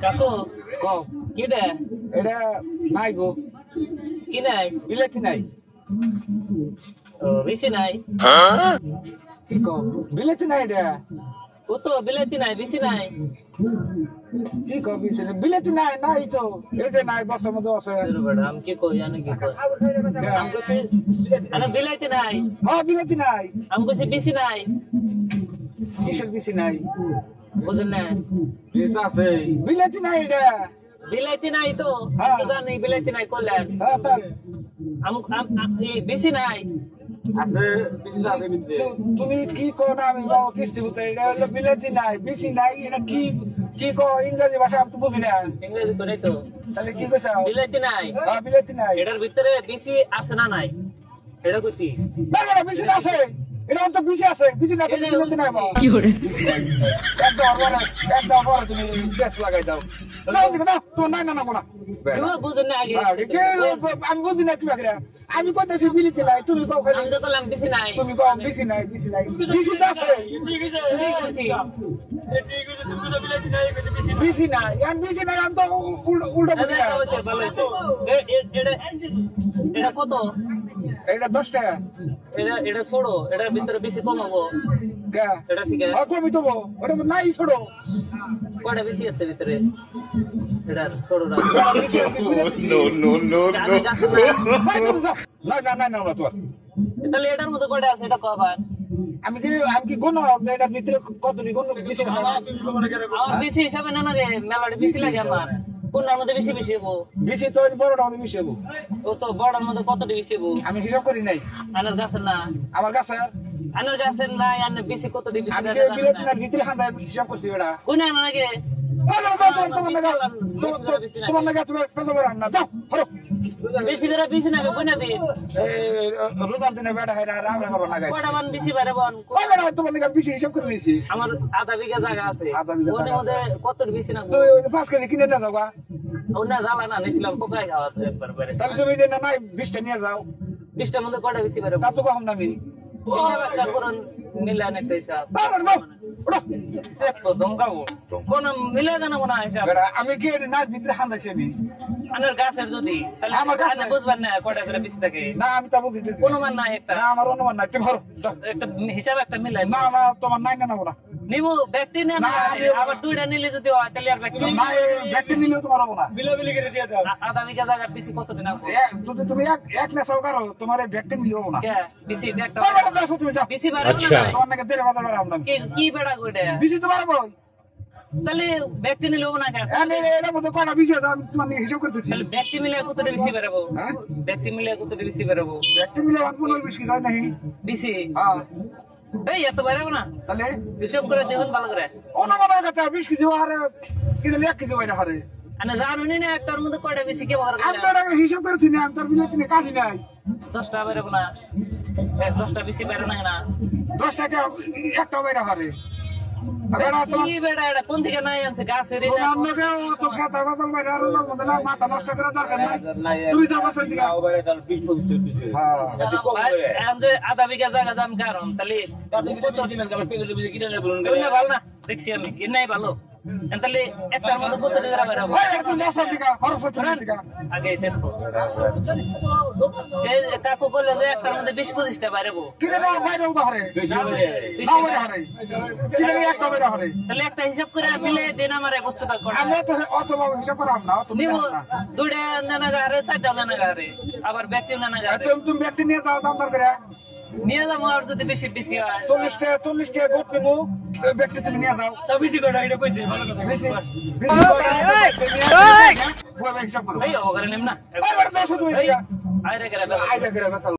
কাকু কও কিডা এটা নাই গো কি নাই বিলাতি নাই ও বেশি নাই কি কও বিলাতি নাই এটা ও তো বিলাতি নাই বেশি নাই কি কও বিলাতি নাই নাই তো এই যে নাই বছর মধ্যে আছে বড় আম কি কই জানে কি কই আম কইছে আরে বিলাতি নাই হ্যাঁ বিলাতি নাই আম কইছে বেশি নাই কিসের বেশি নাই বুঝেন না এটা আছে বিলাতি নাই এটা বিলাতি নাই তো আমি তো জানি বিলাতি নাই কইলেন হ্যাঁ তার আম বেশি নাই আছে বেশি আছে তুমি কি কও না আমি বাবা কিস্তি বুঝতে এটা হলো বিলাতি নাই বেশি নাই এটা কি কি কও ইংরেজি ভাষা আমি তো বুঝি না ইংরেজি করে তো তাহলে কি কইছো বিলাতি নাই হ্যাঁ বিলাতি নাই এটার ভিতরে বেশি আছে না নাই এটা কইছি না বেশি না আছে এটা তো বেশি আছে বেশি না তুমি বিলাতি নাই বাবা কি করে একদম বড় তুমি বেশ লাগাই দাও যাও দিকে না তো নাই না কোনা তুমি বুঝেন না আগে আমি বুঝি না কি বাগরা আমি কইতেছি বিলাতি নাই তুমি কও খালি আমি তো বললাম বেশি নাই তুমি কও বেশি নাই বেশি তো আছে ঠিক আছে বেশি নাই বেশি নাই আমি তো উল্টো বুঝি না এটা কত এটা 10 টাকা এটা ছোড়ো এটার ভিতরে বেশি কমাবো কে এটা ঠিক আছে কমই তো ওটা নাই ছোড়ো কয়টা বেশি আছে ভিতরে এটা ছোড়ো না No. না তোর তাহলে এটার মধ্যে কয়টা আছে এটা কবার আমি কি কোন এটার ভিতরে কতটি কোন বেশি আছে আমার বেশি হিসাবে না লাগে মেলাটা বেশি লাগে আমার কোনটার মধ্যে বেশি হবো বেশি তো বড়টার মধ্যে বেশি হবো ও তো বড়টার মধ্যে কতটি বেশি হবো আমি হিসাব করি নাই আনার গাছের না আমার কাছে আনার গাছের না আনার বেশি কতটি বেশি আমি বিলাতিনার ভিতরে হান্দায় হিসাব করছি বেটা কোন আনার আগে তোমার নাকি তুমি পেছাল না যাও হরো বেশি করে বেশি না কোনা দিন রোজার দিনে বেটা হয় রাম রাম না গাই কয়টা বান বেশি বারে বান ওই বেটা তোমার নাকি বেশি হিসাব করে নিয়েছি আমার আধা বিঘা জায়গা আছে আধা বিঘা ওর জায়গা মধ্যে কতটি বেশি না তো 5 কেজি কিনে না যাও গা ওনা জ্বালা না নিছিলাম পোকায় খাওয়া একবার বারে তাহলে তুমি যে না নাই 20টা নিয়ে যাও 20টার মধ্যে কয়টা বেশি বারে তা তো কম না আমি হিসাব একটা করুন মিলান একটা হিসাব বাবার দাও ওড়ো চেক তো দমকাবো কোন মিলে দেন না হিসাব বেটা আমি কি না ভিতরে হান্দাইছি আমি আনার গাছের যদি তাহলে আমার গাছে? আপনি বুঝবেন না কয়টা করে বেশি থাকে না আমি তা বুঝিতেছি কোনো মান নাই একটা না আমার অনুমান নাই তুমি হরো যাও। একটা হিসাব একটা মিলাই না তোমার নাই না না নিমু ব্যক্তি না না, আবার দুইটা নিলে যদি হয় তাহলে আর ব্যক্তি না ব্যক্তি নিলেও তোমার হবো না বিলাবিলি করে দিয়ে দাও আধা বিঘা জায়গা বেশি কত দিন লাগবে যদি তুমি এক না সহকার তোমার ব্যক্তি নিলে হবো না কে বেশি একটা বেটা যাও তুমি যাও বেশি বাড়বে আচ্ছা। না তোমার নাকি 1.5 বাজার বাড়াম না কি বেড়া কইটা বেশি তো বাড়াবো তাহলে ব্যক্তি নিলে না কেন এর মধ্যে কটা বেশি আছে আমি তোমার নিয়ে হিসাব করতেছি তাহলে ব্যক্তি মিলে কতটা বেশি বাড়াবো হ্যাঁ ব্যক্তি মিলে কতটা বেশি বাড়াবো ব্যক্তি মিলে 15 কি যায় নাকি বেশি হ্যাঁ এই এত বাড়াবো না তাহলে হিসাব করে দেখুন ভালো করে অনুমানের কথা 20 কেজি হারে কিন্তু 1 কেজি বাইরে হারে আমি জানুনি না একটার মধ্যে কয়টা বেশি কে বাড়াবো আমি তো হিসাব করেছি না আমি তোর বিলেতি নিয়ে কাটি নাই 10টা বাড়াবো না 10টা বেশি বাড়াবো না 10 টাকা একটা বাইরে হারে বেটা তোমার কি বেড়া এটা কোন থেকে নাই আনছে গাছের তোমার লগে তো কথা বাজাল বাইরে আর ওর মধ্যে না মাথা নষ্ট করে দরকার নাই তুই যাবা সেই দিকে হ্যাঁ আধা বিঘা জায়গা দাম কারণ তাহলে ভালো না দেখছি আমি এর নাই ভালো তাহলে একটার মধ্যে কত টাকা বেরাবো ওই একটু নষ্ট দিকা হরফ দিকা আগে এসে কাকু বললে যে একটার মধ্যে 20-25টা বেরাবো কি যেন বাইরে উদাহরে না বাইরে হারে কি যেন একটা বাইরে হারে তাহলে একটা হিসাব করে মিলে দেন আমার বস্তুটা করে আমি তো অত হিসাব করাম না তুমি নিব দুইটা নানা গারে চারটা নানা গারে আবার ব্যক্তি নানা গারে তুমি ব্যক্তি নিয়ে যাও দাম দর করে নিয়ে যাবো আর যদি বেশি বেশি হয় 40 টাকা গোট নেব ব্যক্তি তুমি নিয়ে যাও তা বেশি করে এটা কইছে ভালো কথা বেশি হিসাব করো এই অবকারে নেম না আরে দাও শুধু আইরে করে আইডা করে